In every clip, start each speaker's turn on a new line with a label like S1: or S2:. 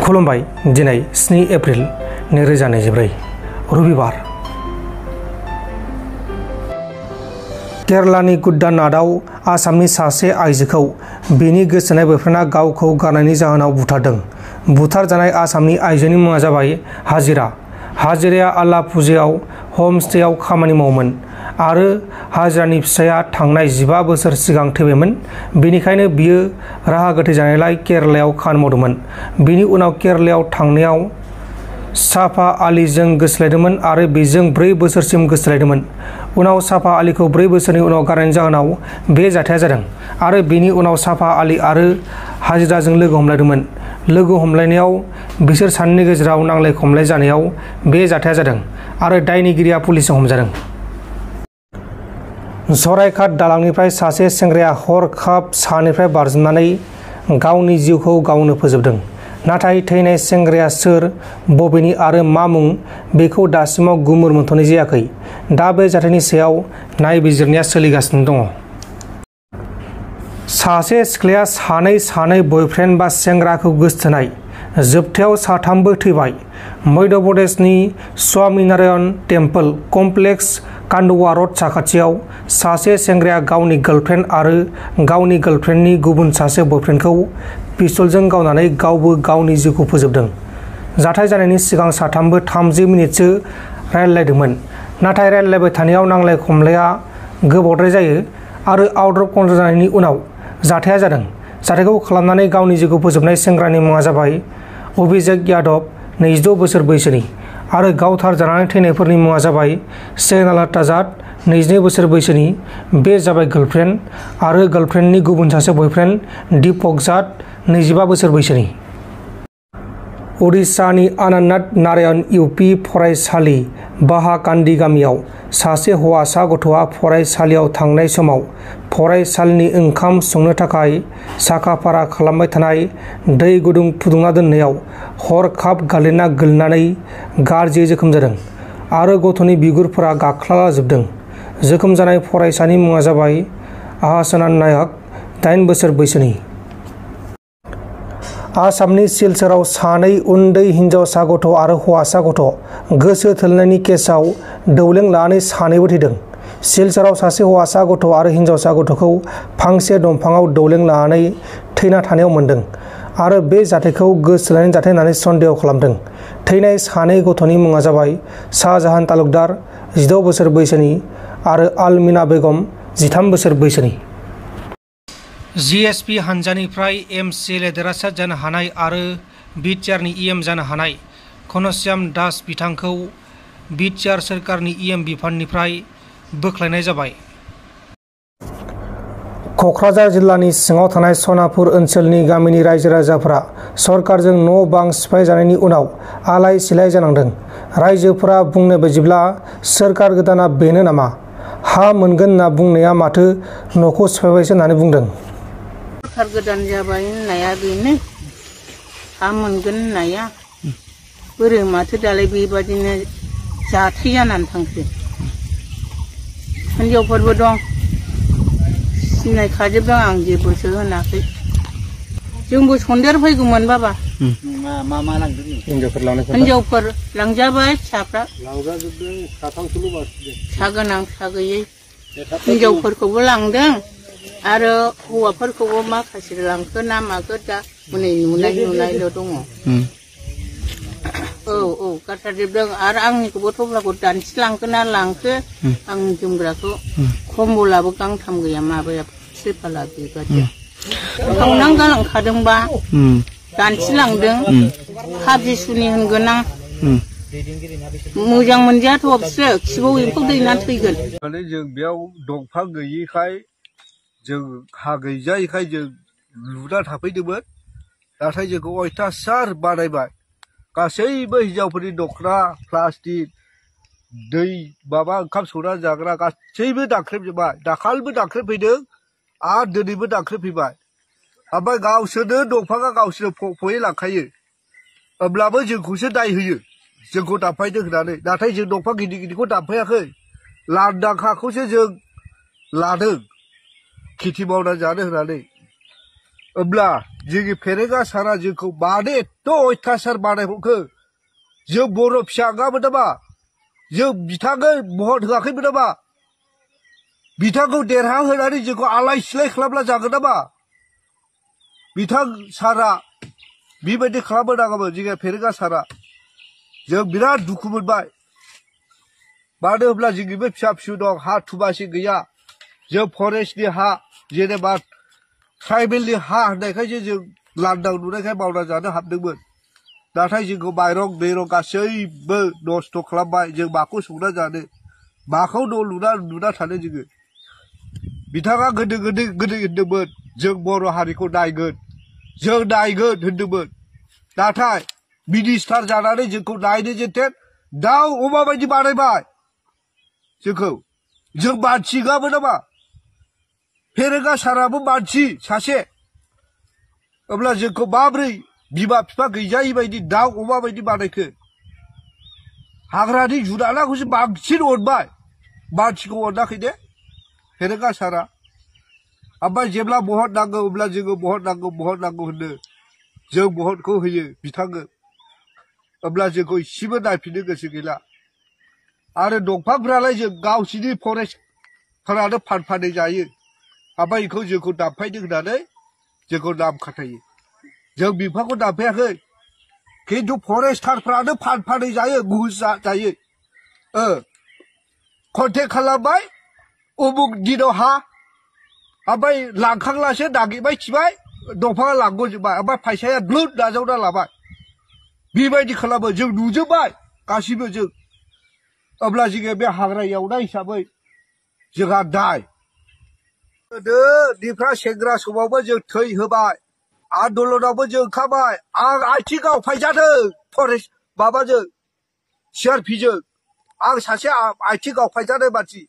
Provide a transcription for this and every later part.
S1: खुलुमबाय दिनै 7 एप्रिल 2024 रबिबार केरलानि कुट्टानाडआव आसामनि सासे आइजोखौ बेनि गोसोनाय बयफ्रेन्डआ गावखौ गारनायनि जाहोनाव बुथारदों। बुथारजानाय आसामनि आइजोनि मुङा जाबाय हाजिरा। हाजिराया आल्ला फुजायाव हमस्टेआव खामानि मावोमोन आरो हाजिरानि फिसाया थांनाय 15 बोसोर सिगां थैबायमोन। बेनिखायनो बियो राहा गोथे जानायलाय केरलायाव खामानि मावदोंमोन। बेनि उनाव केरलायाव थांनायाव साफा आलीजों गोसोलायदोंमोन आरो बेजों 4 बोसोरसिम गोसोलायदोंमोन। उनाव साफा आलीखौ 4 बोसोरनि उनाव गारनायनि जाहोनाव बे जाथाया जादों आरो बेनि उनाव साफा आली आरो हाजिराजों लोगो हमलायदोंमोन। लोगो हमलायनायाव बिसोर सानैनि गेजेराव नांलाय खमलाय जानायाव बे जाथाया जादों आरो दायनिगिरिया पुलिसजों हमजादों। सराइघाट दालांनिफ्राय सासे सेंग्राया हरखाब सानिफ्राय बारजुमनानै गावनि जिउखौ गावनो फोजोबदों। नाथाय थैनाय सेंग्राया सोर, बबेनि आरो मा मुं बेखौ दासिमाव गुमुर मोनथ'नाय जायाखै। दा बे जाथायनि सायाव नायबिजिरनाया सोलिगासिनो दङ। सासे सिख्लाया सानै बयफ्रेन्ड बा सेंग्राखौ गोसथोनाय, जोबथायाव साथामबो थैबाय। मध्य प्रदेशनि स्वामीनारायण टेम्पल कमप्लेक्स कान्डवा र'ड साखाथियाव सासे सेंग्राया गावनि गार्लफ्रेन्ड आरो गावनि गार्लफ्रेन्डनि गुबुन सासे बयफ्रेन्डखौ पिस्तलजों गावनानै गावबो गावनि जिउखौ फोजोबदों। जाथाय जानायनि सिगां साथामबो 30 मिनिटसो रायज्लायदोंमोन। नाथाय रायज्लायबाय थानायाव नांलाय खमलाया गोबावद्राय जायो आरो आउट अफ कन्ट्रल जानायनि उनाव जाथाया जादों। जाथायखौ खालामनानै गावनि जिउखौ फोजोबनाय सेंग्रानि मुङा जाबाय अभिषेक यादव, 26 बोसोर बैसोनि, आरो गावथारजानानै थैनायफोरनि मुङा जाबाय स्नेहलता जाट, 22 बोसोर बैसोनि। बे जाबाय गार्लफ्रेन्ड आरो गार्लफ्रेन्डनि गुबुन सासे बयफ्रेन्ड दीपक जाट, 25 बोसोर बैसोनि। उड़िसानि आनन्द नारायण इउपि फरायसालि बाहाकान्दि गामियाव सासे हौवासा गथ'आ फरायसालियाव थांनाय समाव फरायसालिनि ओंखाम संनो थाखाय साखाफारा खालामबाय थानाय दै गुदुं फुदुंना दोननायाव हरखाब गालिनना गोलैनानै गाज्रियै जोखोम जादों आरो गथ'नि बिगुरफोरा गाख्लालाजोबदों। जोखोम जानाय फरायसानि मुङा जाबाय आहसान नायक, 8 बोसोर बैसोनि। आसामनि सिलचराव सानै उन्दै हिनजावसा गथ' आरो हौवासा गथ' गोसो थोलायनायनि केसआव दौलें लानानै सानैबो थैदों। सिलचराव सासे हौवासा गथ' आरो हिनजावसा गथ'खौ फांसे दंफाङाव दौलें लानानै थैना थानायाव मोन्दों आरो बे जाथायखौ गोसोथोलायनाय जाथाय होननानै सन्देह खालामदों। थैनाय सानै गथ'नि मुङा जाबाय शाहजाहान तालुकदार, 16 बोसोर बैसोनि आरो आलमिना बेगम, 13 बोसोर बैसोनि। जिएसपि हानजानिफ्राय एमसिएलए देरहासार जानो हानाय आरो बिटिआरनि इएम जानो हानाय घनश्याम दास बिथांखौ बिटिआर सोरखारनि इएम बिफाननिफ्राय बोख्लायनाय जाबाय। क'क्राझार जिल्लानि सिङाव थानाय सनापुर ओनसोलनि गामिनि रायजो राजाफोरा सरकारजों न' बां सिफाय जानायनि उनाव आलाय सिलाय जानांदों। रायजोफोरा बुंनाय बायदिब्ला सोरखार गोदाना बेनो नामा? हा मोनगोन होनना बुंनाया माथो न'खौ सिफायबायसो होननानै बुंदों।
S2: सरकार गोदान जाबाय होननाया बेनो, हा मोनगोन होननाया बोरै माथो दालाय बेबादिनो जाथाय जानानै थांखो। हिनजावफोरबो दं, सिनायखाजोबदों, आं जेबोसो होनाखै। जोंबो सन्देर फैगौमोन बाबा।
S3: मा लांदों?
S2: हिनजावफोर लांजाबाय, फिसाफ्रा
S3: लांजाजोबदों, साथामसोल' बासिदों।
S2: फिसा गोनां फिसा गैयै हिनजावफोरखौबो लांदों आरो हौवाफोरखौबो माखासे लांखो ना माखो दा हनै नुनायल' दङ। औ गारथारजोबदों आरो आंनिखौबो थफ्लाखौ दानस्रिलांखो ना लांखो, आंनि जोमग्राखौ खम्बलाबो गांथाम गैया, माबाया त्रिपाला बेबादि खावनानै गालांखादोंबा दानस्रिलांदों। हाबिसुनि होनगोन आं, मोजां मोनजायाथ' बिसोरो खिबौ एम्फौ दैनानै थैगोन।
S3: जों बेयाव दंफां गैयिखाय, जों हा गैजायैखाय जों लुना थाफैदोंमोन। नाथाय जोंखौ अयथासार बानायबाय। गासैबो हिनजावफोरनि दख'ना, प्लास्टिक, दै माबा ओंखाम संना जाग्रा गासैबो दानख्रेबजोब्बाय। दाखालिबो दानख्रेबफैदों आरो दिनैबो दानख्रेबफैबाय। ओमफ्राय गावसोरनो दंफाङा गावसोरनो फयै लांखायो, होमब्लाबो जोंखौसो दाय होयो, जोंखौ दानफायदों होननानै। नाथाय जों दंफां गिदिर गिदिरखौ दानफायाखै, लांदां हाखौसो जों लादों खेथि मावना जानो होननानै। अब्ला जोंनि फेरेंगा सारा जोंखौ मानो एथ' अयथासार बानायहरखो जों बर' फिसा नङामोन नामा जों बिथांनो महर होआखैमोन नामा बिथांखौ देरहाहोनानै जोंखौ आलाय सिलाय खालामना जागोन नामा बिथां सारा बेबायदि खालामनो नाङामोन जोंनि फेरेंगा सारा जों बिराद दुखु मोनबाय मानो होनब्ला जोंनि बे फिसा फिसौ दं हा थुबासि गैया जों फरेस्टनि हा जेनेबा ट्राइबेलनि हा होननायखायसो जों लांदां नुनायखाय मावना जानो हाबदोंमोन नाथाय जोंखौ माइरं दैरं गासैबो नस्थ' खालामबाय जों माखौ संना जानो माखौ न' लुना थानो जोङो बिथाङा गोदो होनदोंमोन जों बर' हारिखौ नायगोन जों नायगोन होनदोंमोन नाथाय मिनिस्टार जानानै जोंखौ नायनो जेथे दाउ अमा बायदि बानायबाय जोंखौ जों मानसि नङामोन नामा फेरेंगा साराबो मानसि सासे अब्ला जोंखौ माब्रै बिमा बिफा गैजायै बायदि दाउ अमा बायदि बानायखो हाग्रानि जुनाराखौसो बांसिन अनबाय मानसिखौ अनाखै दे फेरेंगा सारा ओमफ्राय जेब्ला भट नांगौ अब्ला जोङो भट नांगौ होनो जों भटखौ होयो बिथांनो अब्ला जोंखौ इसेबो नायफिननो गोसो गैला आरो दंफांफ्रालाय जों गावसिनि फरेस्टफोरानो फानफानै जायो ओमफ्राय बेखौ जोंखौ दानफायनो होननानै जोंखौ नाम खाथायो जों बिफांखौ दानफायाखै खिन्थु फरेस्टारफ्रानो फानफानै जायो घुस जायो कन्टेक्ट खालामबाय उमुक दिनाव हा ओमफ्राय लांखांलासो नागिरबाय थिबाय दंफाङा लांग'जोबबाय ओमफ्राय फैसाया ब्लुद नाजावना लाबाय बेबायदि खालामो जों नुजोबबाय गासिबो जों अब्ला जोङो बे हाग्रा एवनाय हिसाबै जोंहा दाय गोदोनिफ्रा सेंग्रा समावबो जों थै होबाय आन्दलनावबो जों ओंखारबाय आं आथिं गावफायजादों फरेस्ट माबाजों CRPजों आं सासे आथिं गावफायजानाय मानसि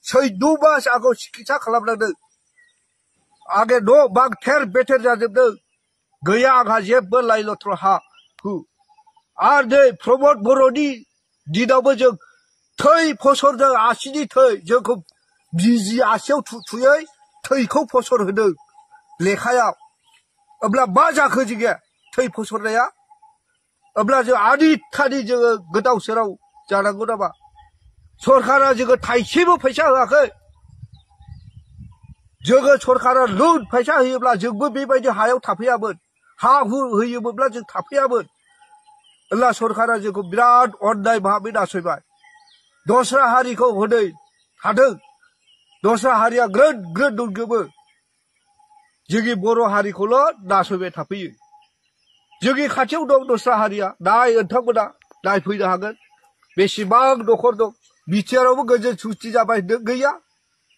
S3: 14 मास आंखौ सिकित्सा खालामनांदों आंनि न' बां थेर बेथेर जाजोबदों गैया आंहा जेबो लाइ लथ्र हा हु आरो नै प्रमद बर'नि दिनावबो जों थै फसरदों आसिनि थै जोंखौ बिजि आसियाव थुयै थैखौ फसर होदों लेखायाव अब्ला मा जाखो जोङो थै फसरनाया अब्ला जों आनि थानि जोङो गोदाव सोराव जानांगौ नामा सरकारा जोङो थाइसेबो फैसा होआखै जोङो सरकारा लुन फैसा होयोब्ला जोंबो बेबायदि हायाव थाफैयामोन हा हु होयोमोनब्ला जों थाफैयामोन अब्ला सरकारा जोंखौ बिराद अन्याय भाबै नासयबाय दस्रा हारिखौ हनै थादों दस्रा हारिया ग्रोद ग्रोद दंजोबो जोंनि बर' हारिखौल' नासयबाय थाफैयो जोंनि खाथियाव दं दस्रा हारिया नाय नोंथांमोना नायफैनो हागोन बेसेबां न'खर दं बिटिआरआवबो गोजोन सुक्ति जाबाय गैया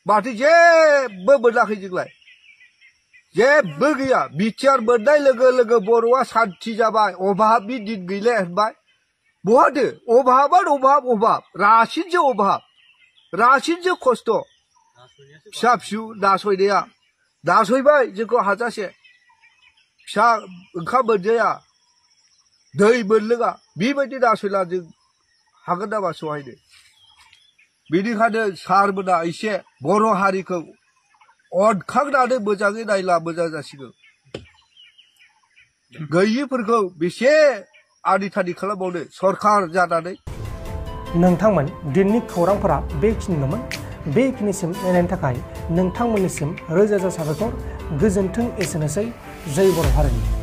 S3: माथो जेबो मोनाखै जोंलाय जेबो गैया बिटिआर मोननाय लोगो लोगो बर'आ सान्ति जाबाय अभाबनि दिन गैला होनबाय बहाथो अभाबानो अभाब रासिनसो खस्थ' फिसा फिसौ नासयनाया नासयबाय जोंखौ हाजासे फिसा ओंखाम मोनजाया दै मोनलोङा बेबायदि नासयला जों हागोन नामा सहायनो बेनिखायनो सारमोना एसे बर' हारिखौ अनखांनानै मोजाङै नायला मोजां जासिगौ गैयिफोरखौ बेसे आनि थानि खालामबावनो सरकार जानानै
S1: नोंथांमोन दिननि खौरांफोरा बेखिनिल'मोन बेखिनिसिम नायनायनि थाखाय नोंथांमोननिसिम रोजा रोजा साबायखर गोजोन्थों एसेनोसै जय बर' हारिनि